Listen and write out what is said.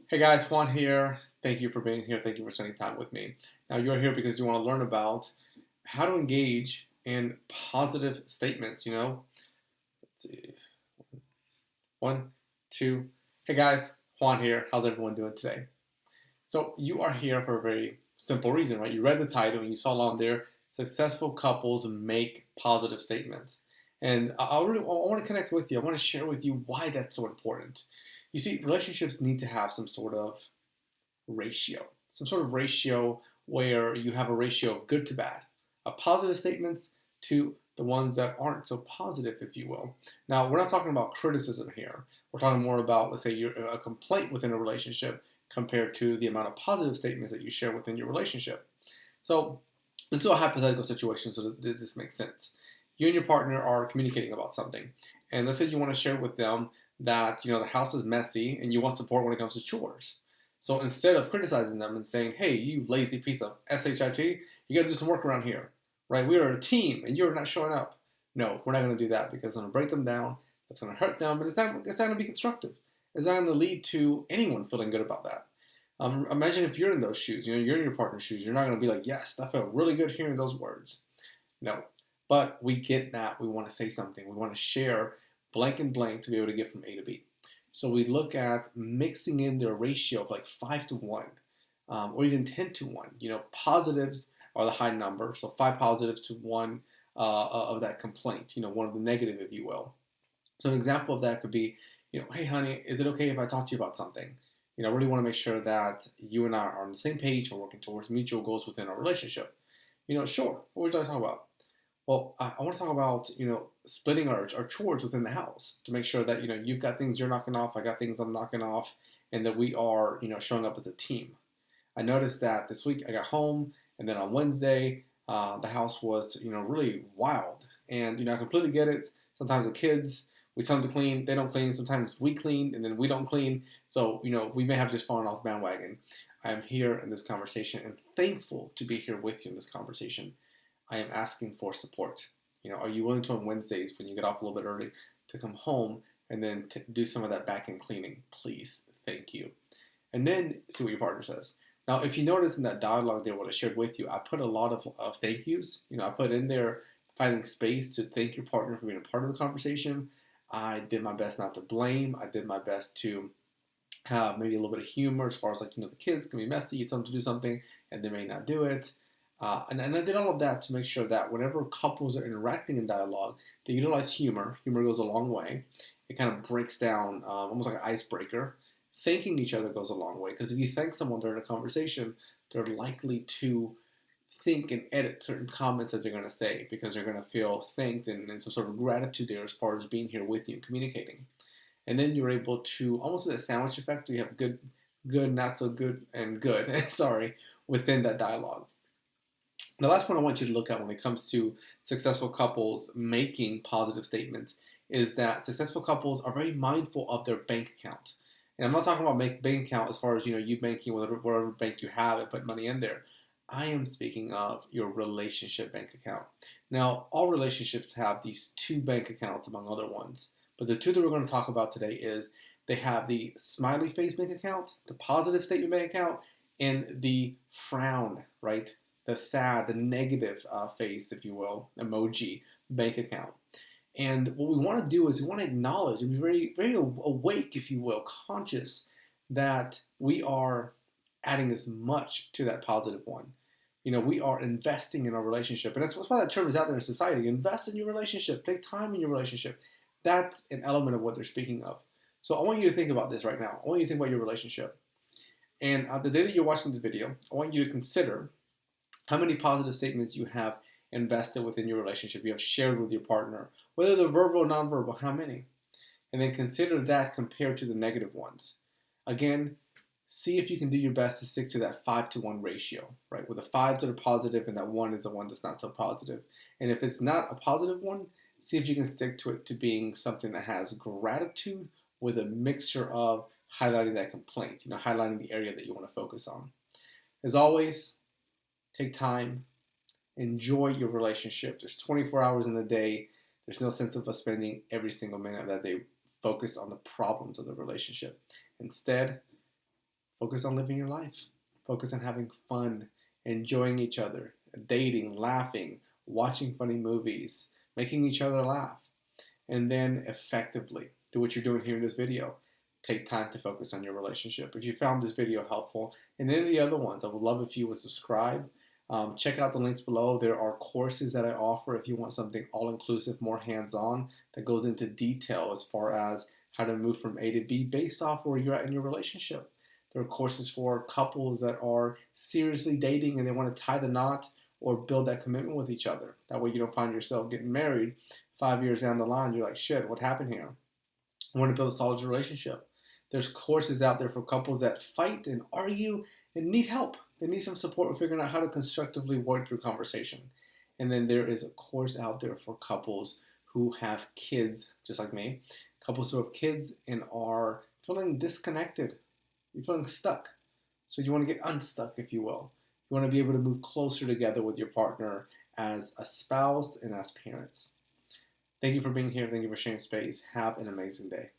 Hey guys, Juan here. Thank you for being here. Thank you for spending time with me. Now, you're here because you want to learn about how to engage in positive statements. Let's see. One, two. Hey guys, Juan here. How's everyone doing today? So, you are here for a very simple reason, right? You read the title and you saw on there successful couples make positive statements. And I want to connect with you. I want to share with you why that's so important. You see, relationships need to have some sort of ratio where you have a ratio of good to bad, positive statements to the ones that aren't so positive, if you will. Now, we're not talking about criticism here. We're talking more about, let's say, a complaint within a relationship compared to the amount of positive statements that you share within your relationship. So, let's do a hypothetical situation so that this makes sense. You and your partner are communicating about something, and let's say you want to share with them that the house is messy and you want support when it comes to chores. So instead of criticizing them and saying, "Hey, you lazy piece of shit, you got to do some work around here, right? We are a team, and you're not showing up." No, we're not going to do that because it's going to break them down. It's going to hurt them, but it's not going to be constructive. It's not going to lead to anyone feeling good about that. Imagine if you're in those shoes. You're in your partner's shoes. You're not going to be like, "Yes, I felt really good hearing those words." No, but we get that. We want to say something. We want to share blank and blank to be able to get from A to B. So we look at mixing in their ratio of like 5 to 1, or even 10 to 1. Positives are the high number, so 5 positives to one of that complaint. One of the negative, if you will. So an example of that could be, "Hey, honey, is it okay if I talk to you about something? I really want to make sure that you and I are on the same page and working towards mutual goals within our relationship." Sure. What would you like to talk about? Well, I want to talk about splitting our chores within the house to make sure that you've got things you're knocking off, I got things I'm knocking off, and that we are showing up as a team. I noticed that this week I got home, and then on Wednesday the house was really wild, and I completely get it. Sometimes the kids, we tell them to clean, they don't clean. Sometimes we clean and then we don't clean. So we may have just fallen off the bandwagon. I am here in this conversation and thankful to be here with you in this conversation. I am asking for support. Are you willing to on Wednesdays when you get off a little bit early to come home and then do some of that back end cleaning? Please, thank you. And then see what your partner says. Now, if you notice in that dialogue there, what I shared with you, I put a lot of thank yous. I put in there finding space to thank your partner for being a part of the conversation. I did my best not to blame. I did my best to have maybe a little bit of humor as far as the kids can be messy. You tell them to do something and they may not do it. And I did all of that to make sure that whenever couples are interacting in dialogue, they utilize humor. Humor goes a long way. It kind of breaks down almost like an icebreaker. Thanking each other goes a long way because if you thank someone during a conversation, they're likely to think and edit certain comments that they're going to say because they're going to feel thanked and some sort of gratitude there as far as being here with you and communicating. And then you're able to almost do that sandwich effect. You have good, good, not so good, and good. Sorry, within that dialogue. The last point I want you to look at when it comes to successful couples making positive statements is that successful couples are very mindful of their bank account. And I'm not talking about bank account as far as you banking whatever bank you have and put money in there. I am speaking of your relationship bank account. Now, all relationships have these two bank accounts among other ones. But the two that we're going to talk about today is they have the smiley face bank account, the positive statement bank account, and the frown, right? The sad, the negative face, if you will, emoji bank account. And what we want to do is we want to acknowledge and be very, very awake, if you will, conscious that we are adding as much to that positive one. We are investing in our relationship. And that's why that term is out there in society. Invest in your relationship. Take time in your relationship. That's an element of what they're speaking of. So I want you to think about this right now. I want you to think about your relationship. And the day that you're watching this video, I want you to consider how many positive statements you have invested within your relationship, you have shared with your partner, whether they're verbal or nonverbal, how many? And then consider that compared to the negative ones. Again, see if you can do your best to stick to that 5 to 1 ratio, right? Where the fives that are positive and that one is the one that's not so positive. And if it's not a positive one, see if you can stick to it to being something that has gratitude with a mixture of highlighting that complaint, highlighting the area that you want to focus on. As always, take time, enjoy your relationship. There's 24 hours in the day. There's no sense of us spending every single minute of that day focused on the problems of the relationship. Instead, Focus on living your life. Focus on having fun, enjoying each other, dating, laughing, watching funny movies, making each other laugh. And then effectively do what you're doing here in this video. Take time to focus on your relationship. If you found this video helpful and any of the other ones, I would love if you would subscribe. Check out the links below. There are courses that I offer if you want something all-inclusive, more hands-on, that goes into detail as far as how to move from A to B based off where you're at in your relationship. There are courses for couples that are seriously dating and they want to tie the knot or build that commitment with each other. That way you don't find yourself getting married 5 years down the line. You're like, shit, what happened here? I want to build a solid relationship. There's courses out there for couples that fight and argue and need help. They need some support with figuring out how to constructively work through conversation. And then there is a course out there for couples who have kids, just like me. Couples who have kids and are feeling disconnected. You're feeling stuck. So you want to get unstuck, if you will. You want to be able to move closer together with your partner as a spouse and as parents. Thank you for being here. Thank you for sharing space. Have an amazing day.